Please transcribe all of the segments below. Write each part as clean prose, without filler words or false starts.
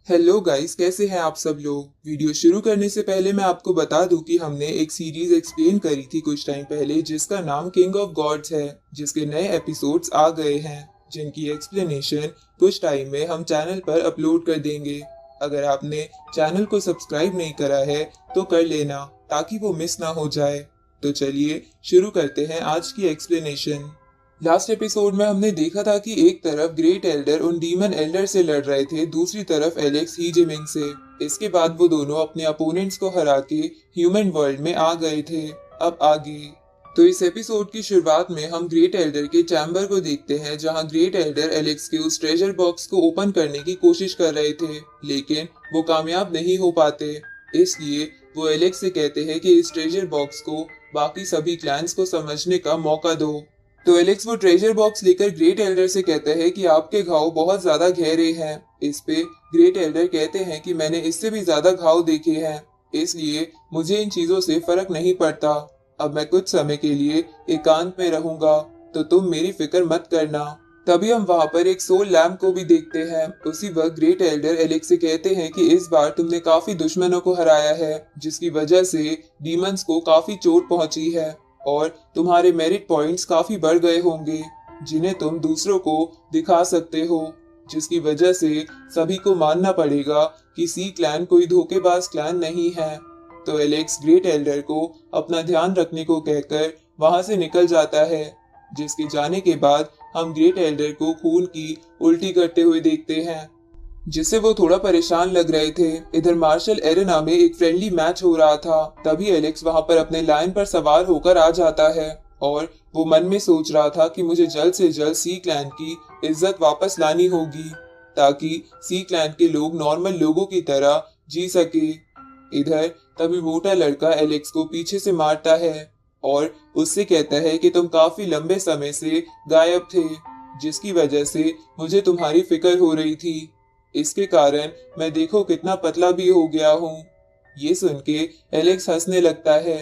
Hello guys, कैसे हैं आप सब लोग। वीडियो शुरू करने से पहले मैं आपको बता दूं कि हमने एक सीरीज एक्सप्लेन करी थी कुछ टाइम पहले जिसका नाम किंग ऑफ गॉड्स है, जिसके नए एपिसोड्स आ गए हैं जिनकी एक्सप्लेनेशन कुछ टाइम में हम चैनल पर अपलोड कर देंगे। अगर आपने चैनल को सब्सक्राइब नहीं करा है तो कर लेना ताकि वो मिस ना हो जाए। तो चलिए शुरू करते हैं आज की एक्सप्लेनेशन। लास्ट एपिसोड में हमने देखा था कि एक तरफ ग्रेट एल्डर उन डीमन एल्डर से लड़ रहे थे, दूसरी तरफ एलेक्स ही जिमिंग से। इसके बाद वो दोनों अपने अपोनेंट्स को हरा के ह्यूमन वर्ल्ड में आ गए थे। अब आगे तो इस एपिसोड की शुरुआत में हम ग्रेट एल्डर के चैम्बर को देखते हैं, जहां ग्रेट एल्डर एलेक्स के उस ट्रेजर बॉक्स को ओपन करने की कोशिश कर रहे थे, लेकिन वो कामयाब नहीं हो पाते। इसलिए वो एलेक्स से कहते हैं कि इस ट्रेजर बॉक्स को बाकी सभी क्लैंस को समझने का मौका दो। तो एलेक्स वो ट्रेजर बॉक्स लेकर ग्रेट एल्डर से कहता है कि आपके घाव बहुत ज्यादा गहरे हैं। इस पे ग्रेट एल्डर कहते हैं कि मैंने इससे भी ज्यादा घाव देखे हैं, इसलिए मुझे इन चीजों से फर्क नहीं पड़ता। अब मैं कुछ समय के लिए एकांत में रहूंगा, तो तुम मेरी फिक्र मत करना। तभी हम वहां पर एक सोल लैम्प को भी देखते हैं। उसी वक्त ग्रेट एल्डर एलेक्स से कहते हैं कि इस बार तुमने काफी दुश्मनों को हराया है, जिसकी वजह से डीमंस को काफी चोट पहुंची है और तुम्हारे मेरिट पॉइंट्स काफी बढ़ गए होंगे, जिन्हें तुम दूसरों को दिखा सकते हो, जिसकी वजह से सभी को मानना पड़ेगा कि सी क्लैन कोई धोखेबाज क्लैन नहीं है। तो एलेक्स ग्रेट एल्डर को अपना ध्यान रखने को कहकर वहां से निकल जाता है, जिसके जाने के बाद हम ग्रेट एल्डर को खून की उल्टी करते हुए देखते हैं, जिससे वो थोड़ा परेशान लग रहे थे। इधर मार्शल एरेना में एक फ्रेंडली मैच हो रहा था, तभी एलेक्स वहां पर अपने लायन पर सवार होकर आ जाता है और वो मन में सोच रहा था कि मुझे जल्द से जल्द सी क्लैन की इज्जत वापस लानी होगी, ताकि सी क्लैन के लोग नॉर्मल लोगों की तरह जी सके। इधर तभी मोटा लड़का एलेक्स को पीछे से मारता है और उससे कहता है कि तुम काफी लंबे समय से गायब थे, जिसकी वजह से मुझे तुम्हारी फिक्र हो रही थी। इसके कारण मैं देखो कितना पतला भी हो गया हूँ। ये सुन के एलेक्स हंसने लगता है।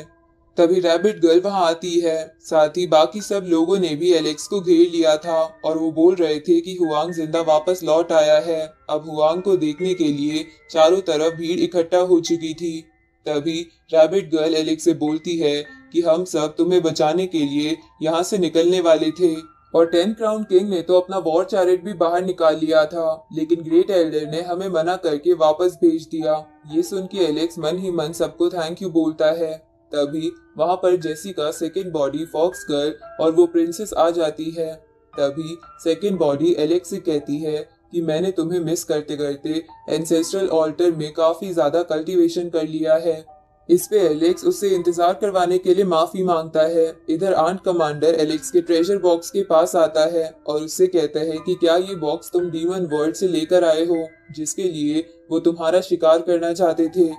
तभी रैबिट गर्ल वहां आती है, साथ ही बाकी सब लोगों ने भी एलेक्स को घेर लिया था और वो बोल रहे थे कि हुआंग जिंदा वापस लौट आया है। अब हुआंग को देखने के लिए चारों तरफ भीड़ इकट्ठा हो चुकी थी। तभी रैबिट गर्ल एलेक्स से बोलती है कि हम सब तुम्हें बचाने के लिए यहाँ से निकलने वाले थे और 10 क्राउन किंग ने तो अपना वॉर चैरिट भी बाहर निकाल लिया था, लेकिन ग्रेट एल्डर ने हमें मना करके वापस भेज दिया। ये सुन के एलेक्स मन ही मन सबको थैंक यू बोलता है। तभी वहां पर Jessica, second body, fox girl और वो प्रिंसेस आ जाती है। तभी सेकंड बॉडी एलेक्स से कहती है कि मैंने तुम्हें मिस करते करते एंसेस्ट्रल ऑल्टर में काफी ज्यादा कल्टीवेशन कर लिया है। इस पे एलेक्स उससे इंतजार करवाने के लिए माफी मांगता है। इधर आर्ट कमांडर एलेक्स के ट्रेजर बॉक्स के पास आता है और उससे कहता है कि क्या ये बॉक्स तुम डीमन वर्ल्ड से लेकर आए हो, जिसके लिए वो तुम्हारा शिकार करना चाहते थे।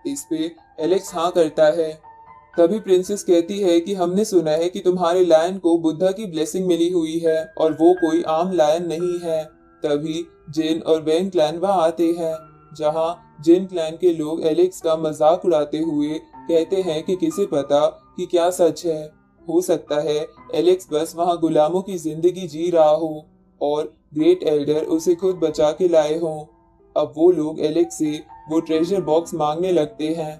इस पे एलेक्स हाँ करता है। तभी प्रिंसेस कहती है कि हमने सुना है कि तुम्हारे लायन को बुद्धा की ब्लेसिंग मिली हुई है और वो कोई आम लायन नहीं है। तभी जिन और वेन क्लैन वहां आते हैं, जहां जिन क्लैन के लोग एलेक्स का मजाक उड़ाते हुए कहते हैं कि किसे पता कि क्या सच है। हो सकता है एलेक्स बस वहां गुलामों की जिंदगी जी रहा हो और ग्रेट एल्डर उसे खुद बचा के लाए हों। अब वो लोग एलेक्स से वो ट्रेजर बॉक्स मांगने लगते हैं।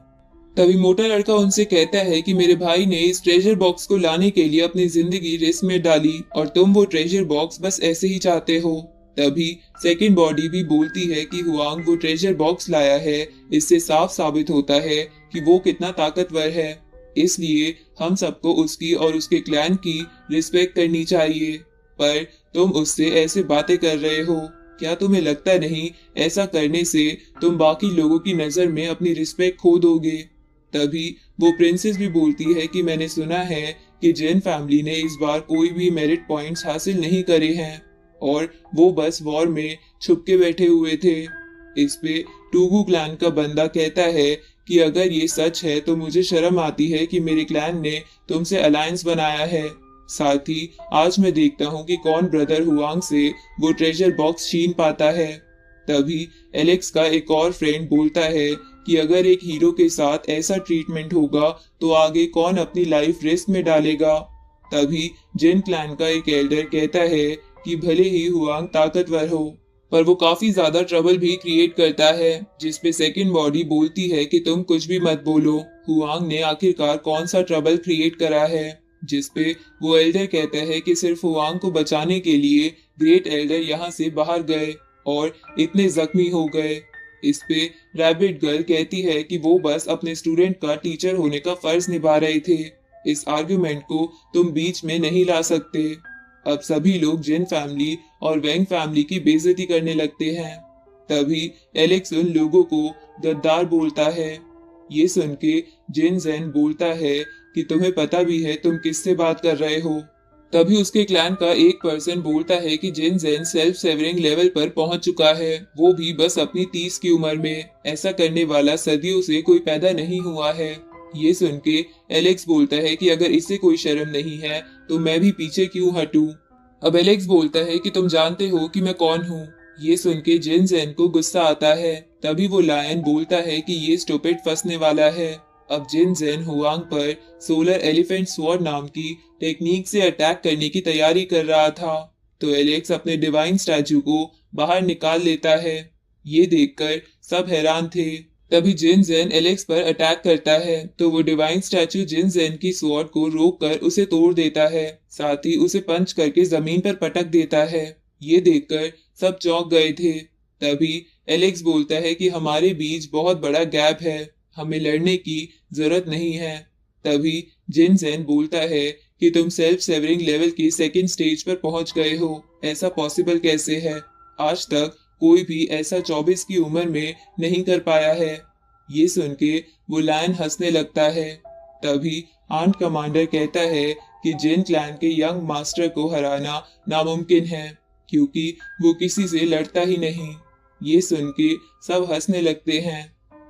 तभी मोटा लड़का उनसे कहता है कि मेरे भाई ने इस ट्रेजर बॉक्स को लाने के लिए अपनी जिंदगी रिस्क में डाली और तुम वो ट्रेजर बॉक्स बस ऐसे ही चाहते हो। तभी सेकंड बॉडी भी बोलती है कि हुआंग वो ट्रेजर बॉक्स लाया है, इससे साफ साबित होता है कि वो कितना ताकतवर है, इसलिए हम सबको उसकी और उसके क्लैन की रिस्पेक्ट करनी चाहिए। पर तुम उससे ऐसे बातें कर रहे हो, क्या तुम्हें लगता नहीं ऐसा करने से तुम बाकी लोगों की नजर में अपनी रिस्पेक्ट खो दोगे। तभी वो प्रिंसेस भी बोलती है कि मैंने सुना है कि जैन फैमिली ने इस बार कोई भी मेरिट पॉइंट्स हासिल नहीं करे हैं और वो बस वॉर में छुप के बैठे हुए थे। इस पे टूगू क्लैन का बंदा कहता है कि अगर ये सच है तो मुझे शर्म आती है कि मेरे क्लैन ने तुमसे अलायंस बनाया है। साथ ही आज मैं देखता हूँ कि कौन ब्रदर हुआंग से वो ट्रेजर बॉक्स छीन पाता है। तभी एलेक्स का एक और फ्रेंड बोलता है कि अगर एक हीरो के साथ ऐसा ट्रीटमेंट होगा तो आगे कौन अपनी लाइफ रिस्क में डालेगा। तभी जिन क्लैन का एक एल्डर कहता है कि भले ही हुआंग ताकतवर हो, पर वो काफी ज्यादा ट्रबल भी क्रिएट करता है, जिसपे सेकंड बॉडी बोलती है कि तुम कुछ भी मत बोलो। हुआंग ने आखिरकार कौन सा ट्रबल क्रिएट करा है, जिसपे वो एल्डर कहता है कि सिर्फ हुआंग को बचाने के लिए ग्रेट एल्डर यहाँ से बाहर गए और इतने जख्मी हो गए। इस पे रैबिट गर्ल कहती है कि वो बस अपने स्टूडेंट का टीचर होने का फर्ज निभा रहे थे। इस आर्गुमेंट को तुम बीच में नहीं ला सकते। अब सभी लोग जिन फैमिली और वेंग फैमिली की बेइज्जती करने लगते हैं। तभी एलेक्स उन लोगों को गद्दार बोलता है। ये सुन के जिन जैन बोलता है कि तुम्हें पता भी है तुम किससे बात कर रहे हो। तभी उसके क्लैन का एक पर्सन बोलता है कि जिन जैन सेल्फ सेवरिंग लेवल पर पहुंच चुका है, वो भी बस अपनी 30 की उम्र में। ऐसा करने वाला सदियों से कोई पैदा नहीं हुआ है। ये सुन के एलेक्स बोलता है कि अगर इसे कोई शर्म नहीं है तो मैं भी पीछे क्यों हटूं। अब एलेक्स बोलता है कि तुम जानते हो कि मैं कौन हूँ। ये सुन के जिन जैन को गुस्सा आता है। तभी वो लायन बोलता है कि ये स्टूपिड फंसने वाला है। अब जिन जैन हुआंग पर सोलर एलिफेंट स्वॉर्ड नाम की टेक्निक से अटैक करने की तैयारी कर रहा था, तो एलेक्स अपने डिवाइन स्टैचू को बाहर निकाल लेता है। ये देखकर सब हैरान थे। तभी जिन जैन एलेक्स पर अटैक करता है तो वो डिवाइन स्टैचू जिन जैन की स्वॉर्ड को रोककर उसे तोड़ देता है, साथ ही उसे पंच करके जमीन पर पटक देता है। ये देखकर सब चौंक गए थे। तभी एलेक्स बोलता है कि हमारे बीच बहुत बड़ा गैप है, हमें लड़ने की जरूरत नहीं है। तभी जिन जैन बोलता है कि तुम सेल्फ सेवरिंग लेवल की सेकंड स्टेज पर पहुंच गए हो, ऐसा पॉसिबल कैसे है? आज तक कोई भी ऐसा 24 की उम्र में नहीं कर पाया है। ये सुन के वो लायन हंसने लगता है। तभी आर्ट कमांडर कहता है कि जिन क्लैन के यंग मास्टर को हराना नामुमकिन है, क्योंकि वो किसी से लड़ता ही नहीं। ये सुन के सब हंसने लगते हैं।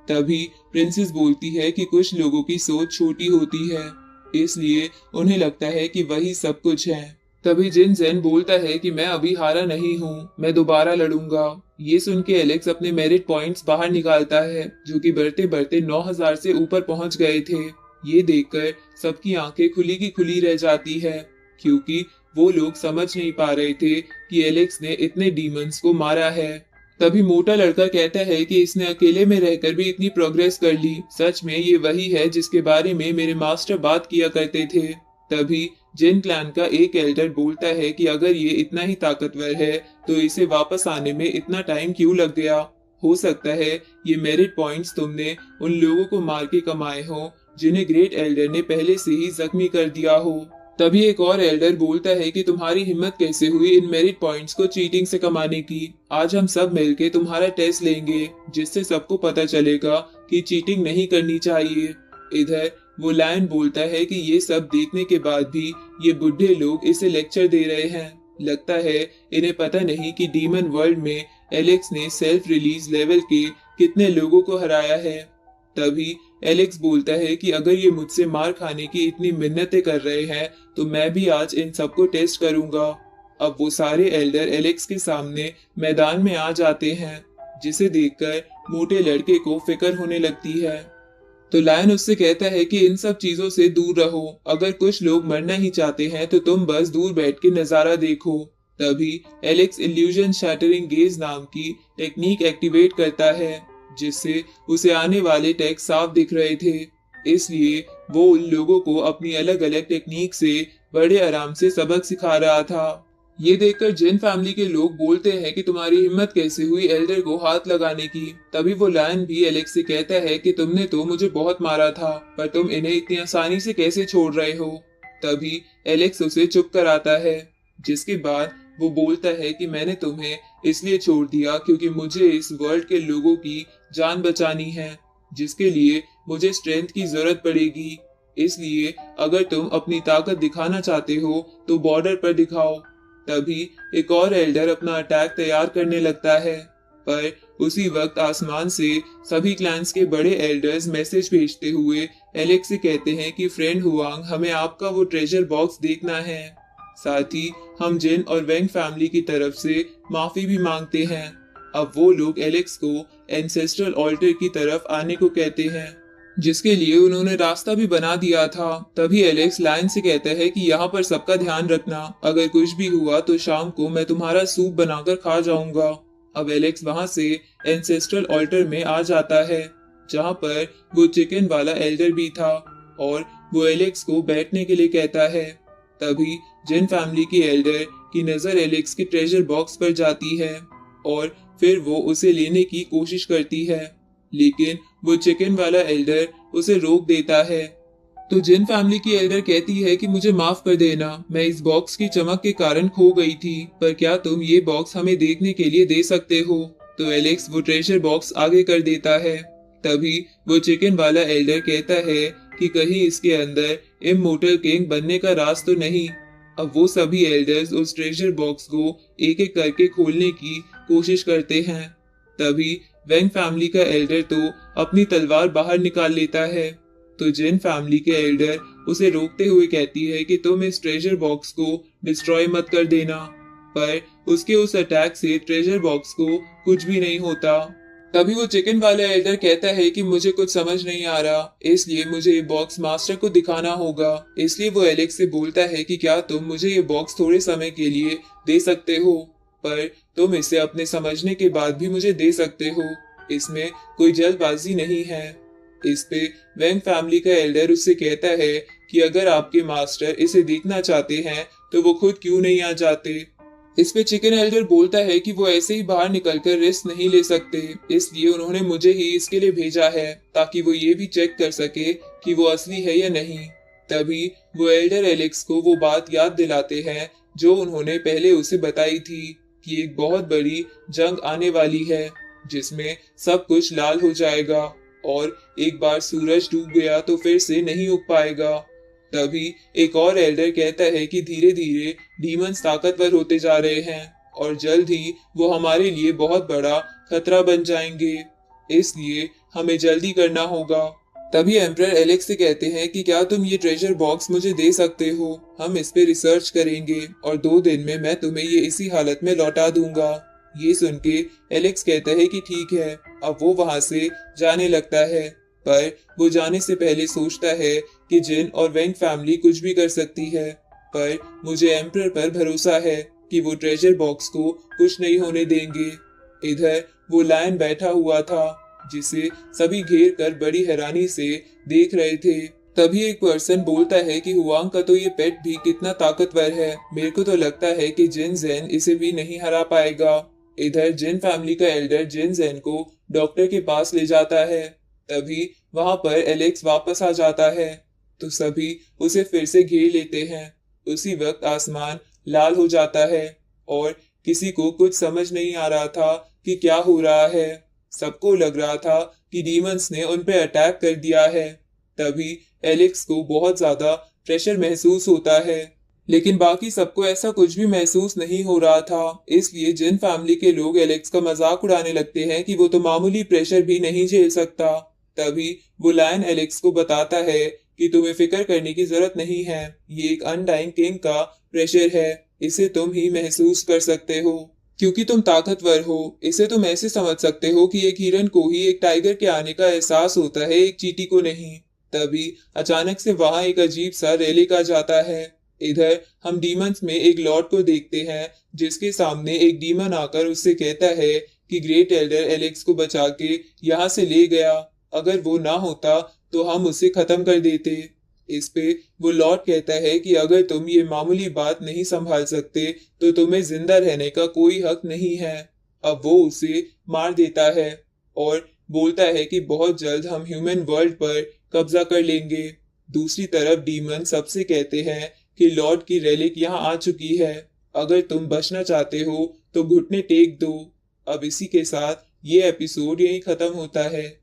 तभी प्रिंसेस बोलती है कि कुछ लोगों की सोच छोटी होती है, इसलिए उन्हें लगता है कि वही सब कुछ है। तभी जिन जैन बोलता है कि मैं अभी हारा नहीं हूँ, मैं दोबारा लड़ूंगा। ये सुन के एलेक्स अपने मेरिट पॉइंट्स बाहर निकालता है, जो कि बढ़ते बढ़ते 9000 से ऊपर पहुंच गए थे। ये देखकर सबकी आंखें खुली की खुली रह जाती है, क्योंकि वो लोग समझ नहीं पा रहे थे कि एलेक्स ने इतने डीमंस को मारा है। तभी मोटा लड़का कहता है कि इसने अकेले में रहकर भी इतनी प्रोग्रेस कर ली। सच में ये वही है जिसके बारे में मेरे मास्टर बात किया करते थे। तभी जिन क्लैन का एक एल्डर बोलता है कि अगर ये इतना ही ताकतवर है तो इसे वापस आने में इतना टाइम क्यों लग गया? हो सकता है ये मेरिट पॉइंट्स तुमने उन लोगों को मार के कमाए हो जिन्हें ग्रेट एल्डर ने पहले से ही जख्मी कर दिया हो। तभी एक और एल्डर बोलता है कि तुम्हारी हिम्मत कैसे हुई इन मेरिट पॉइंट्स को चीटिंग से कमाने की? आज हम सब मिलके तुम्हारा टेस्ट लेंगे, जिससे सबको पता चलेगा कि चीटिंग नहीं करनी चाहिए। इधर वो लायन बोलता है कि ये सब देखने के बाद भी ये बुढ़े लोग इसे लेक्चर दे रहे हैं। लगता है इन्हें पता नहीं कि डीमन वर्ल्ड में एलेक्स ने सेल्फ रिलीज लेवल के कितने लोगों को हराया है। तभी एलेक्स बोलता है कि अगर ये मुझसे मार खाने की इतनी मिन्नतें कर रहे हैं तो मैं भी आज इन सबको टेस्ट करूंगा। अब वो सारे एल्डर एलेक्स के सामने मैदान में आ जाते हैं, जिसे देखकर मोटे लड़के को फिक्र होने लगती है। तो लायन उससे कहता है कि इन सब चीजों से दूर रहो। अगर कुछ लोग मरना ही चाहते हैं तो तुम बस दूर बैठ के नजारा देखो। तभी एलेक्स इल्यूजन शैटरिंग गेज नाम की टेक्निक एक्टिवेट करता है, जिससे उसे आने वाले टेक्स्ट साफ दिख रहे थे। इसलिए वो उन लोगों को अपनी अलग अलग टेक्निक से बड़े आराम से सबक सिखा रहा था। ये देखकर जिन फैमिली के लोग बोलते हैं कि तुम्हारी हिम्मत कैसे हुई एल्डर को हाथ लगाने की। तभी वो लायन भी एलेक्स से कहता है कि तुमने तो मुझे बहुत मारा था, पर तुम इन्हें इतनी आसानी से कैसे छोड़ रहे हो? तभी एलेक्स उसे चुप कराता है, जिसके बाद वो बोलता है कि मैंने तुम्हें इसलिए छोड़ दिया क्योंकि मुझे इस वर्ल्ड के लोगों की जान बचानी है, जिसके लिए मुझे स्ट्रेंथ की जरूरत पड़ेगी। इसलिए अगर तुम अपनी ताकत दिखाना चाहते हो तो बॉर्डर पर दिखाओ। तभी एक और एल्डर अपना अटैक तैयार करने लगता है, पर उसी वक्त आसमान से सभी क्लैंस के बड़े एल्डर्स मैसेज भेजते हुए एलेक्स से कहते हैं कि फ्रेंड हुआंग, हमें आपका वो ट्रेजर बॉक्स देखना है। साथ ही हम जिन और वेंग फैमिली की तरफ से माफी भी मांगते हैं। अब वो लोग एलेक्स को एंसेस्ट्रल ऑल्टर की तरफ आने को कहते हैं, जिसके लिए उन्होंने रास्ता भी बना दिया था। तभी एलेक्स लायन से कहता है कि यहाँ पर सबका ध्यान रखना, अगर कुछ भी हुआ तो शाम को मैं तुम्हारा सूप बनाकर खा जाऊंगा। अब एलेक्स वहां से एंसेस्ट्रल ऑल्टर में आ जाता है, जहां पर वो चिकन वाला एल्डर भी था, और वो एलेक्स को बैठने के लिए कहता है। तभी जिन फैमिली की एल्डर की नजर एलेक्स के ट्रेजर बॉक्स पर जाती है, और फिर वो उसे लेने की कोशिश करती है, लेकिन वो चिकन वाला एल्डर उसे रोक देता है। तो जिन फैमिली की एल्डर कहती है कि मुझे माफ कर देना, मैं इस बॉक्स की चमक के कारण खो गई थी, पर क्या तुम ये बॉक्स हमें देखने के लिए दे सकते हो? तो एलेक्स वो ट्रेजर बॉक्स आगे कर देता है। तभी वो चिकन वाला एल्डर कहता है कि कहीं इसके अंदर इमोर्टल किंग बनने का राज तो नहीं। अब वो सभी एल्डर्स उस ट्रेजर बॉक्स को एक एक करके खोलने की कोशिश करते हैं। तभी वेंग फैमिली का एल्डर तो अपनी तलवार बाहर निकाल लेता है। तो जिन फैमिली के एल्डर उसे रोकते हुए कहती है कि तुम इस ट्रेजर बॉक्स को डिस्ट्रॉय मत कर देना, पर उसके उस अटैक से ट्रेजर बॉक्स को कुछ भी नहीं होता। तभी वो चिकन वाला एल्डर कहता है कि मुझे कुछ समझ नहीं आ रहा, इसलिए मुझे ये बॉक्स मास्टर को दिखाना होगा। इसलिए वो एलेक्स से बोलता है कि क्या तुम मुझे ये बॉक्स थोड़े समय के लिए दे सकते हो, पर तुम इसे अपने समझने के बाद भी मुझे दे सकते हो, इसमें कोई जल्दबाजी नहीं है। इस पे वेंग फैमिली का एल्डर उससे कहता है कि अगर आपके मास्टर इसे देखना चाहते हैं तो वो खुद क्यों नहीं आ जाते। इस पे चिकन एल्डर बोलता है कि वो ऐसे ही बाहर निकलकर रिस्क नहीं ले सकते, इसलिए उन्होंने मुझे ही इसके लिए भेजा है ताकि वो ये भी चेक कर सके कि वो असली है या नहीं। तभी वो एल्डर एलेक्स को वो बात याद दिलाते हैं जो उन्होंने पहले उसे बताई थी कि एक बहुत बड़ी जंग आने वाली है जिसमें सब कुछ लाल हो जाएगा, और एक बार सूरज डूब गया तो फिर से नहीं उग पाएगा। तभी एक और एल्डर कहता है कि धीरे धीरे डीमंस ताकतवर होते जा रहे हैं और जल्द ही वो हमारे लिए बहुत बड़ा खतरा बन जाएंगे, इसलिए हमें जल्दी करना होगा। तभी एम्परर एलेक्स से कहते हैं कि क्या तुम ये ट्रेजर बॉक्स मुझे दे सकते हो, हम इस पे रिसर्च करेंगे और 2 दिन में मैं तुम्हें ये इसी हालत में लौटा दूंगा। ये सुन के एलेक्स कहता है कि ठीक है। अब वो वहां से जाने लगता है, पर वो जाने से पहले सोचता है कि जिन और वेंग फैमिली कुछ भी कर सकती है, पर मुझे एम्परर पर भरोसा है कि वो ट्रेजर बॉक्स को कुछ नहीं होने देंगे। इधर वो लायन बैठा हुआ था जिसे सभी घेर कर बड़ी हैरानी से देख रहे थे। तभी एक पर्सन बोलता है कि हुआंग का तो ये पेट भी कितना ताकतवर है, मेरे को तो लगता है कि जिन जैन इसे भी नहीं हरा पाएगा। इधर जिन फैमिली का एल्डर जिन जैन को डॉक्टर के पास ले जाता है। तभी वहां पर एलेक्स वापस आ जाता है तो सभी उसे फिर से घेर लेते हैं। उसी वक्त आसमान लाल हो जाता है और किसी को कुछ समझ नहीं आ रहा था कि क्या हो रहा है। सबको लग रहा था कि डीमंस ने उन पे अटैक कर दिया है। तभी एलेक्स को बहुत ज्यादा प्रेशर महसूस होता है, लेकिन बाकी सबको ऐसा कुछ भी महसूस नहीं हो रहा था। इसलिए जिन फैमिली के लोग एलेक्स का मजाक उड़ाने लगते हैं कि वो तो मामूली प्रेशर भी नहीं झेल सकता। तभी वो लायन एलेक्स को बताता है कि तुम्हें फिक्र करने की जरूरत नहीं है, ये एक अनडाइंग किंग का प्रेशर है, इसे तुम ही महसूस कर सकते हो क्योंकि तुम ताकतवर हो। इसे तुम ऐसे समझ सकते हो कि एक हिरन को ही एक टाइगर के आने का एहसास होता है, एक चींटी को नहीं। तभी अचानक से वहां एक अजीब सा रेलिक आ जाता है। इधर हम डीमंस में एक लॉर्ड को देखते हैं जिसके सामने एक डीमन आकर उससे कहता है कि ग्रेट एल्डर एलेक्स को बचा के यहाँ से ले गया, अगर वो ना होता तो हम उसे खत्म कर देते। इस पे वो लॉर्ड कहता है कि अगर तुम ये मामूली बात नहीं संभाल सकते तो तुम्हें जिंदा रहने का कोई हक नहीं है। अब वो उसे मार देता है और बोलता है कि बहुत जल्द हम ह्यूमन वर्ल्ड पर कब्जा कर लेंगे। दूसरी तरफ डीमन सबसे कहते हैं कि लॉर्ड की रेलिक यहाँ आ चुकी है, अगर तुम बचना चाहते हो तो घुटने टेक दो। अब इसी के साथ ये एपिसोड यहीं खत्म होता है।